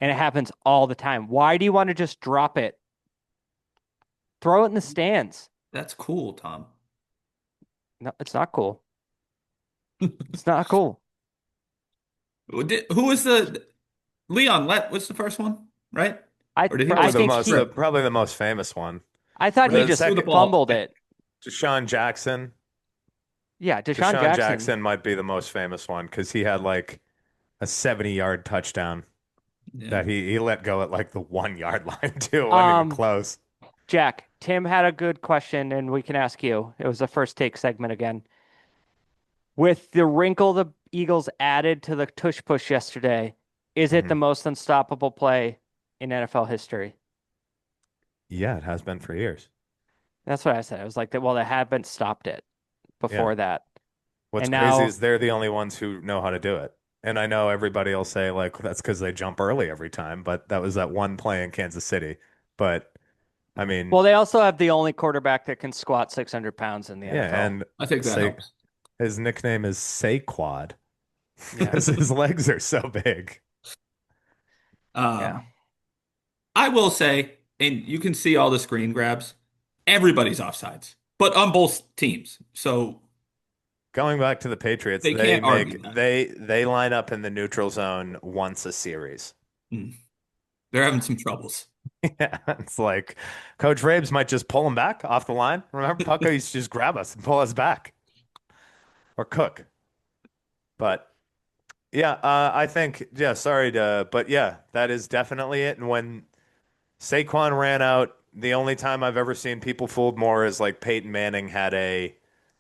And it happens all the time. Why do you want to just drop it? Throw it in the stands. That's cool, Tom. No, it's not cool. It's not cool. Who was the Leon Lett was the first one, right? I Or did he I Probably just the think most, he probably the most famous one. I thought he The just threw the second, ball? fumbled it. Deshaun Jackson. Yeah, Deshaun Deshaun Jackson. Jackson might be the most famous one because he had like a 70-yard touchdown Yeah. that he let go at like the 1 yard line too. It wasn't even close. Jack, Tim had a good question, and we can ask you. It was a first take segment again. With the wrinkle the Eagles added to the tush push yesterday, is it the Mhm. most unstoppable play in NFL history? Yeah, it has been for years. That's what I said. I was like, well, they haven't stopped it before that. What's And crazy now, is they're the only ones who know how to do it. And I know everybody will say like that's because they jump early every time, but that was that one play in Kansas City. But I mean, well, they also have the only quarterback that can squat 600 pounds in the yeah, NFL. and I think that say helps. his nickname is Saquad Yeah. because his legs are so big. Yeah. I will say, and you can see all the screen grabs, everybody's offsides, but on both teams. So Going back to the Patriots, they they can't argue make that. they line up in the neutral zone once a series. Hmm. They're having some troubles. Yeah, it's like Coach Rabes might just pull him back off the line. Remember, Pucko used to just grab us and pull us back, or Cook. But yeah, I think yeah. Sorry to, but yeah, that is definitely it. And when Saquon ran out, the only time I've ever seen people fooled more is like Peyton Manning had a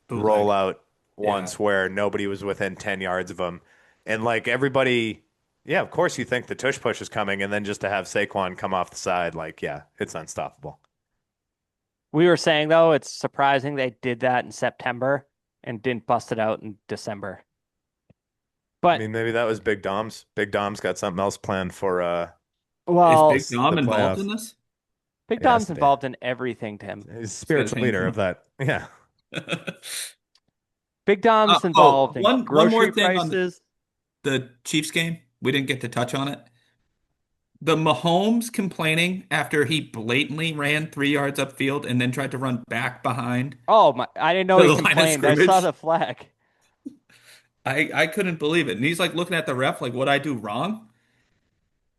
Bootleg. rollout Yeah. once where nobody was within 10 yards of him. And like everybody, yeah, of course you think the tush push is coming. And then just to have Saquon come off the side, like, yeah, it's unstoppable. We were saying, though, it's surprising they did that in September and didn't bust it out in December. I But, mean, maybe that was Big Dom's. Big Dom's got something else planned for Is well, Big Dom the involved in playoffs. this? Big He has Dom's to be. involved in everything, Tim. He's He's got his spiritual hands leader in of that. Yeah. Big Dom's involved in one more grocery thing on prices. the Chiefs game. We didn't get to touch on it. The Mahomes complaining after he blatantly ran 3 yards upfield and then tried to run back behind Oh my! I didn't know to he the line of complained. I saw scrimmage. the flag. I couldn't believe it. And he's like looking at the ref like, what I do wrong?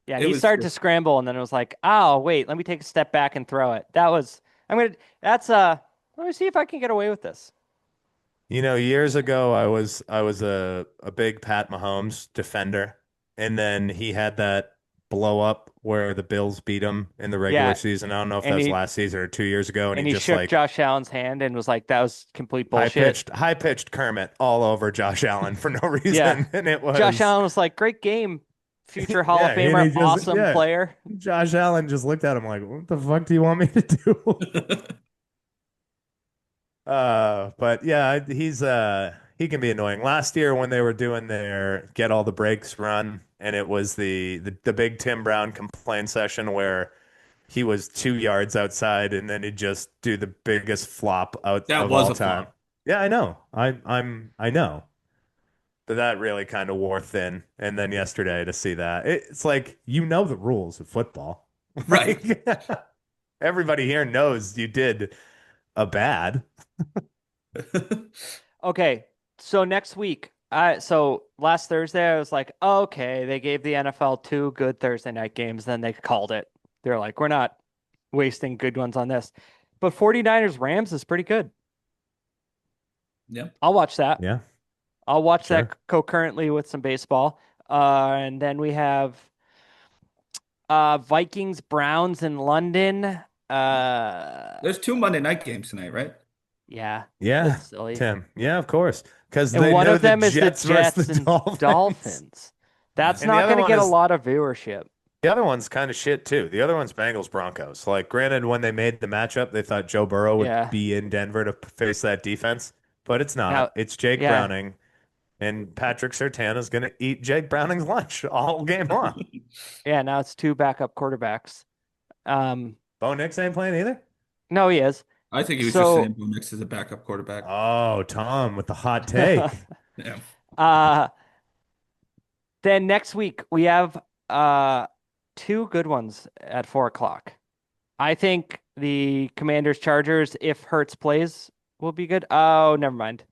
Yeah, It he was started to scramble, and then it was like, "Oh, wait, let me take a step back and throw it." That was. I'm gonna. That's Let me see if I can get away with this. You know, years ago I was a big Pat Mahomes defender. and then he had that blow up where the Bills beat him in the regular Yeah, season. I don't know if that and was he last season or 2 years ago, and he and he just shook like Josh Allen's hand and was like, "That was complete bullshit." high pitched Kermit all over Josh Allen for no Yeah, reason, and it Josh was Allen was like, "Great game, future Hall of yeah, and Famer, he just awesome yeah. player." Josh Allen just looked at him like, "What the fuck do you want me to do?" But yeah, he can be annoying. Last year when they were doing their get all the breaks run, and it was the big Tim Brown complaint session where he was 2 yards outside and then he'd just do the biggest flop out That of was all a time. flop. Yeah, I know. I know. But that really kind of wore thin. And then yesterday to see that, it's like you know the rules of football. Right. Like everybody here knows you did a bad. Okay, so next week, so last Thursday, I was like, okay, they gave the NFL two good Thursday night games, then they called it. They're like, we're not wasting good ones on this. But 49ers Rams is pretty good. Yeah. I'll watch that. Yeah, I'll watch sure. that concurrently with some baseball. And then we have Vikings Browns in London. There's two Monday night games tonight, right? Yeah, Yeah, that's silly. Tim. Yeah, of course. Because And they one know of the them is the Jets versus Jets the and Dolphins. Dolphins. That's And the not other going to one get a is lot of viewership. the other one's kind of shit too. The other one's Bengals Broncos. Like, granted, when they made the matchup, they thought Joe Burrow would Yeah. be in Denver to face that defense, but it's Now, not. It's Jake yeah. Browning, and Patrick Surtain is going to eat Jake Browning's lunch all game long. Yeah, now it's two backup quarterbacks. Um, Bo Nix ain't playing either. no, he is. I think he was just saying So, Bo Nix is a backup quarterback. Oh, Tom with the hot take. Yeah. uh, then next week we have two good ones at 4 o'clock. I think the Commanders Chargers, if Hurts plays, will be good. Oh, never mind.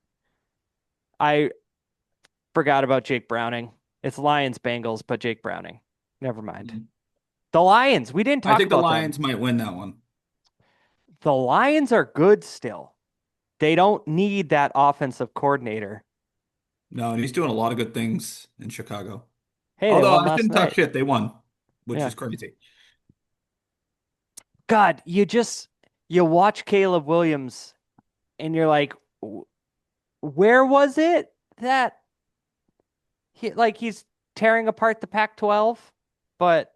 I forgot about Jake Browning. It's Lions Bengals, but Jake Browning. Never mind. The Lions, we didn't I talk think the about them. Lions might win that one. The Lions are good still. They don't need that offensive coordinator. No, and he's doing a lot of good things in Chicago. Hey, they Although won I last shouldn't talk night. shit, they won, which Yeah. is crazy. God, you watch Caleb Williams and you're like, where was it that he's tearing apart the Pac-12? But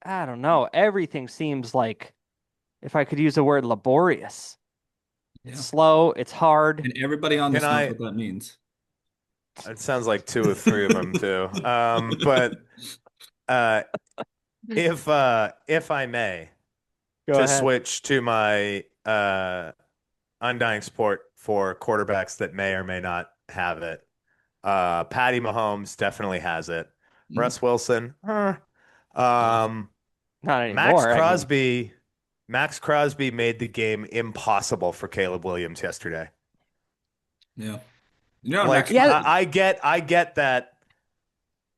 I don't know. Everything seems like, if I could use the word, laborious. Yeah. It's slow, it's hard. And everybody on this Can knows I? what that means. It sounds like two or three of them too. But uh, if I may, Go to ahead. switch to my undying support for quarterbacks that may or may not have it. Patty Mahomes definitely has it. Mhm. Russ Wilson, um, Not Max anymore. I mean, Crosby. Max Crosby made the game impossible for Caleb Williams yesterday. Yeah. You know, Max Like yeah, Crosby. I get that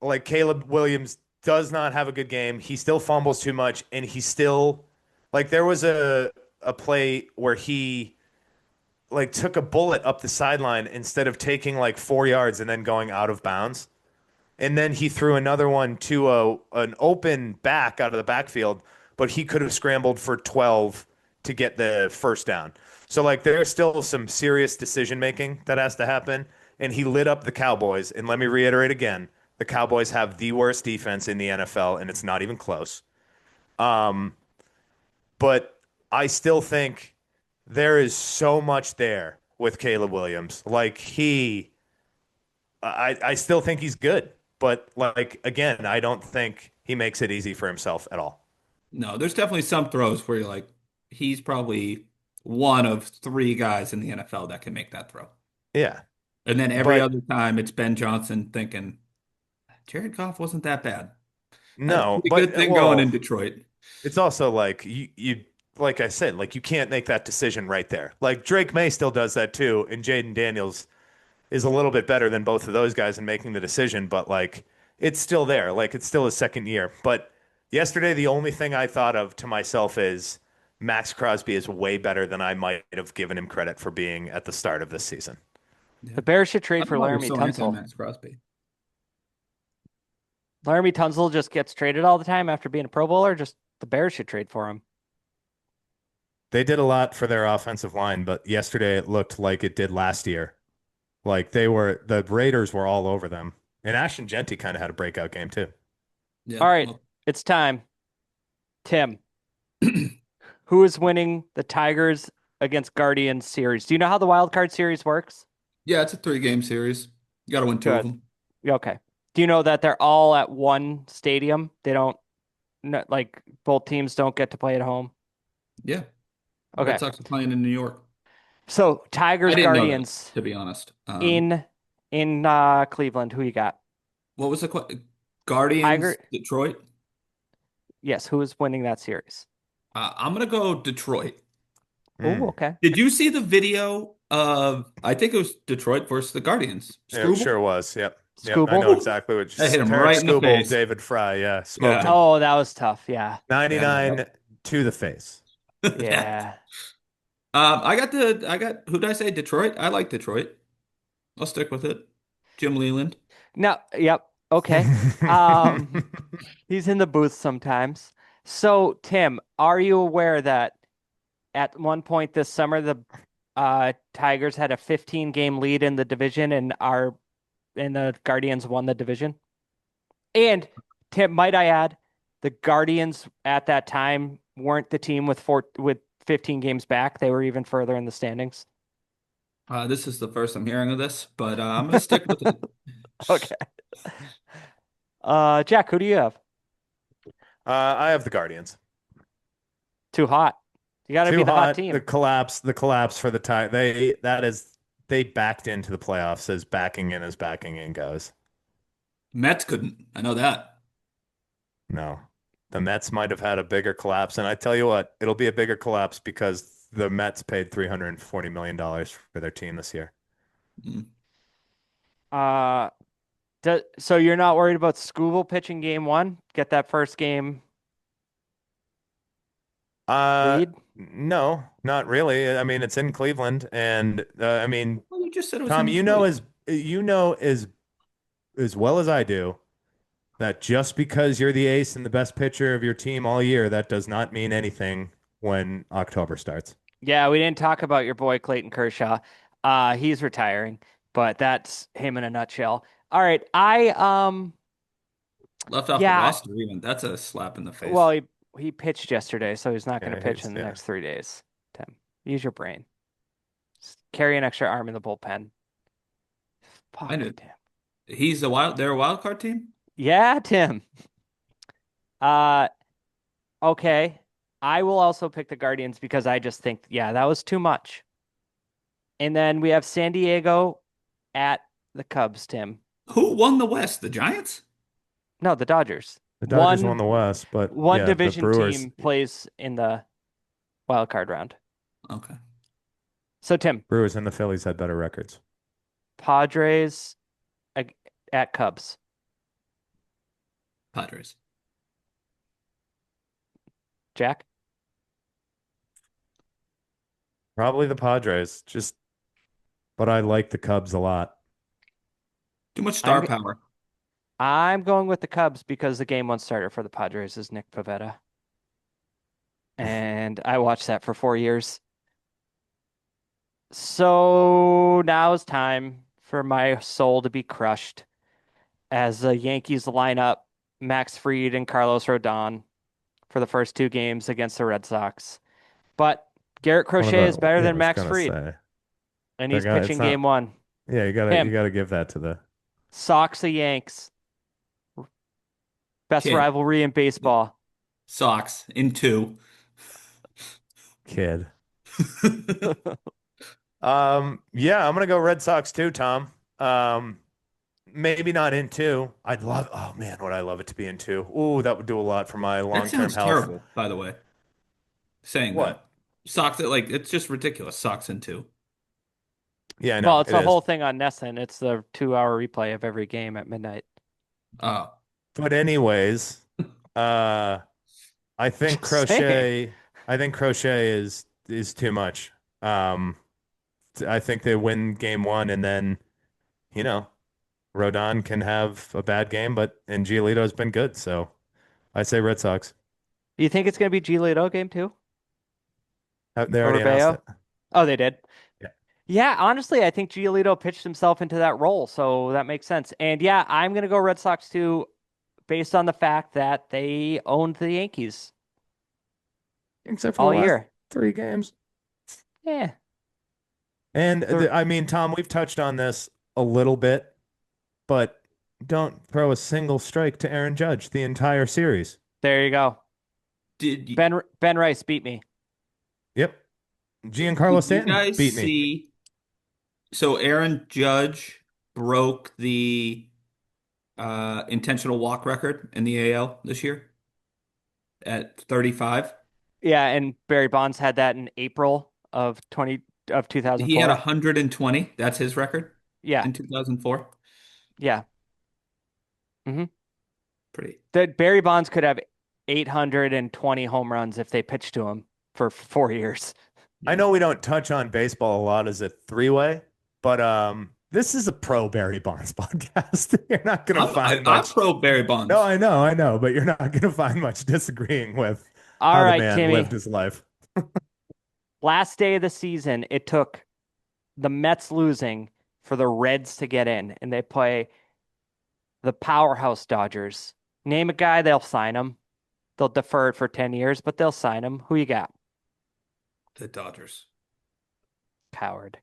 like Caleb Williams does not have a good game. He still fumbles too much and he still like there was a play where he like took a bullet up the sideline instead of taking like 4 yards and then going out of bounds. And then he threw another one to an open back out of the backfield, but he could have scrambled for 12 to get the first down. So like there's still some serious decision making that has to happen. And he lit up the Cowboys. And let me reiterate again, the Cowboys have the worst defense in the NFL, and it's not even close. Um, but I still think there is so much there with Caleb Williams. Like I still think he's good, but like again, I don't think he makes it easy for himself at all. No, there's definitely some throws where you're like, he's probably one of three guys in the NFL that can make that throw. Yeah, And then every but other time it's Ben Johnson thinking, Jared Goff wasn't that bad. Had a no, pretty but good thing going in well, Detroit. it's also like you like I said, like you can't make that decision right there. Like Drake May still does that too, and Jaden Daniels is a little bit better than both of those guys in making the decision, but like it's still there. Like it's still his second year. But yesterday, the only thing I thought of to myself is Max Crosby is way better than I might have given him credit for being at the start of this season. Yeah. the Bears should I trade don't for know why you're Laramie so Tunsil. anti-Max Crosby. Laramie Tunsil just gets traded all the time after being a Pro Bowler. Just the Bears should trade for him. They did a lot for their offensive line, but yesterday it looked like it did last year. Like the Raiders were all over them. And Ashton Genty kind of had a breakout game too. Yeah. All right, Well, it's time. Tim, who is winning the Tigers against Guardians series? Do you know how the wild card series works? yeah, it's a 3-game series. You got to win 2 of Good. them. Okay. Do you know that they're all at one stadium? They don't, like both teams don't get to play at home. Yeah. Okay. Red Sox are playing in New York. So I Tigers didn't know that, Guardians to be honest. in Cleveland. Who you got? What was the question? Guardians, Tiger. Detroit? Yes. Who is winning that series? I'm going to go Detroit. Oh, Mm. okay. Did you see the video of, I think it was Detroit versus the Guardians? Yeah, it Struble? sure was. Yep. Yep. I Scooble? know exactly what I hit him Tarek right in the Skubal, face. David Fry. Yeah. Smoked Yeah. him. Oh, that was tough. Yeah. 99 to the face. Yeah. Who did I say? Detroit? I like Detroit. I'll stick with it. Jim Leland. No, yep. Okay. Um, he's in the booth sometimes. So, Tim, are you aware that at one point this summer the Tigers had a 15-game lead in the division and the Guardians won the division? And Tim, might I add, the Guardians at that time weren't the team with 15 games back. They were even further in the standings. This is the first I'm hearing of this, but I'm going to stick with it. Okay. Jack, who do you have? I have the Guardians. Too hot. You got to Too be the hot hot. team. The collapse for the tie. They backed into the playoffs as backing in goes. Mets couldn't. I know that. No, the Mets might have had a bigger collapse, and I tell you what, it'll be a bigger collapse because the Mets paid $340 million for their team this year. Mm. So you're not worried about Scooble pitching game one? Get that first game lead? No, not really. I mean, it's in Cleveland, and I mean, Well, you just said it was Tom, in Detroit. you know as well as I do that just because you're the ace and the best pitcher of your team all year, that does not mean anything when October starts. Yeah, we didn't talk about your boy Clayton Kershaw. He's retiring, but that's him in a nutshell. All right, Left off the yeah, roster even. That's a slap in the face. well, he pitched yesterday, so he's not going to Yeah, pitch in the yeah. next 3 days. Tim, use your brain. Just carry an extra arm in the bullpen. Fuck, I knew. Tim. They're a wild card team? Yeah, Tim. Uh, okay. I will also pick the Guardians because I just think, yeah, that was too much. And then we have San Diego at the Cubs, Tim. Who won the West? The Giants? No, the Dodgers. The Dodgers won the West, but One yeah, division the Brewers. team plays in the wild card round. Okay. So, Tim, Brewers and the Phillies had better records. Padres at Cubs. Padres. Jack? Probably the Padres, but I like the Cubs a lot. Too much star I'm- power. I'm going with the Cubs because the game one starter for the Padres is Nick Pivetta. And I watched that for 4 years. So now it's time for my soul to be crushed as the Yankees line up Max Fried and Carlos Rodon for the first 2 games against the Red Sox. But Garrett Crochet is better than Max Fried, and he's It's pitching not- game one. Yeah, you Him. gotta give that to the Sox the Yanks. Best Kid. rivalry in baseball. Sox in 2. kid. Yeah, I'm gonna go Red Sox too, Tom. Maybe not in 2. Oh man, would I love it to be in 2. Ooh, that would do a lot for my That long-term sounds health. terrible, by the way. Saying What? that. Sox, like, it's just ridiculous. Sox in 2. Yeah, I know. Well, it's it a is. whole thing on Nesson. It's the 2-hour replay of every game at midnight. Oh. But anyways, I think Just saying. Crochet is too much. I think they win game 1 and then, you know, Rodon can have a bad game, and Giolito's been good. So I say Red Sox. Do you think it's going to be Giolito game 2 They over already announced Bayo? it. Oh, they did. Yeah. Yeah, honestly, I think Giolito pitched himself into that role, so that makes sense. And yeah, I'm going to go Red Sox too, based on the fact that they owned the Yankees Except for the all last year. 3 games. Yeah. And They're- I mean, Tom, we've touched on this a little bit, but don't throw a single strike to Aaron Judge the entire series. There you go. Did you, Ben Rice beat me. Yep. Giancarlo did you Stanton guys beat me. see? So Aaron Judge broke the intentional walk record in the AL this year at 35. Yeah, and Barry Bonds had that in April of He had 2004. 120. That's his record Yeah. in 2004. Yeah. hmm Pretty. That Barry Bonds could have 820 home runs if they pitched to him for 4 years. I know we don't touch on baseball a lot as a three-way, but this is a pro Barry Bonds podcast. You're not going to find I'm much. pro Barry Bonds. No, I know, but you're not going to find much disagreeing with All how right, the man Timmy. lived his life. Last day of the season, it took the Mets losing for the Reds to get in, and they play the powerhouse Dodgers. Name a guy, they'll sign him. They'll defer it for 10 years, but they'll sign him. Who you got? The Dodgers. Coward.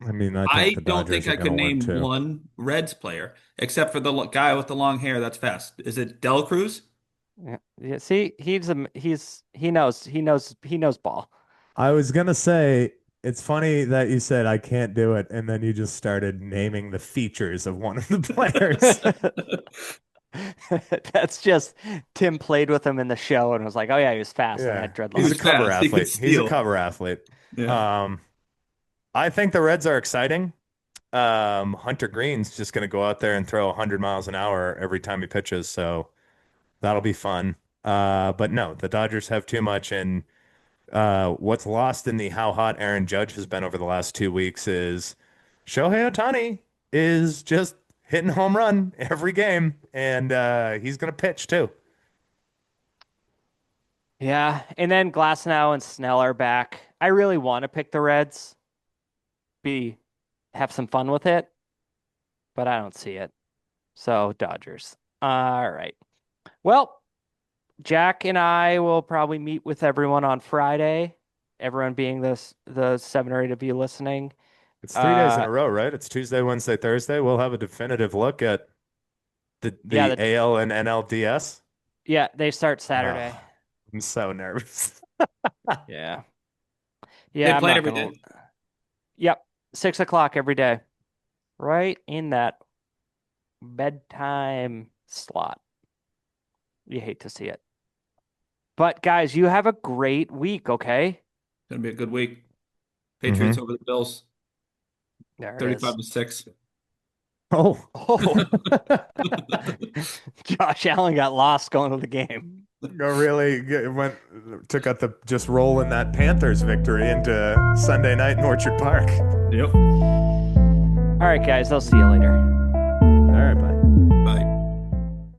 I mean, I I think the don't Dodgers think are I going could to win name too. one Reds player except for the guy with the long hair that's fast. Is it Del Cruz? Yeah, see, he knows ball. I was going to say, it's funny that you said I can't do it, and then you just started naming the features of one of the players. That's just Tim played with him in the show and was like, "Oh yeah, he was fast and Yeah. had dreadlocks." He He's was a cover fast. He could athlete. He's a steal. cover athlete. Yeah. I think the Reds are exciting. Hunter Green's just going to go out there and throw 100 miles an hour every time he pitches, so that'll be fun. But no, the Dodgers have too much, and what's lost in the how hot Aaron Judge has been over the last 2 weeks is Shohei Ohtani is just hitting home run every game, and he's going to pitch too. Yeah, and then Glasnow and Snell are back. I really want to pick the Reds, have some fun with it, but I don't see it. So Dodgers. All right. Well, Jack and I will probably meet with everyone on Friday. Everyone being the 7 or 8 of you listening. It's 3 days in a row, right? It's Tuesday, Wednesday, Thursday. We'll have a definitive look at the AL and NLDS. Yeah, they start Saturday. Oh, I'm so nervous. Yeah. They Yeah, I'm play not every gonna. day. Yep, 6 o'clock every day, right in that bedtime slot. You hate to see it. But guys, you have a great week, okay? Gonna be a good week. Patriots over the Bills, There it 35 is. to 6. Oh, Oh, Josh Allen got lost going to the game. took out just rolling that Panthers victory into Sunday night in Orchard Park. Yep. All right, guys, I'll see you later. All right, bye.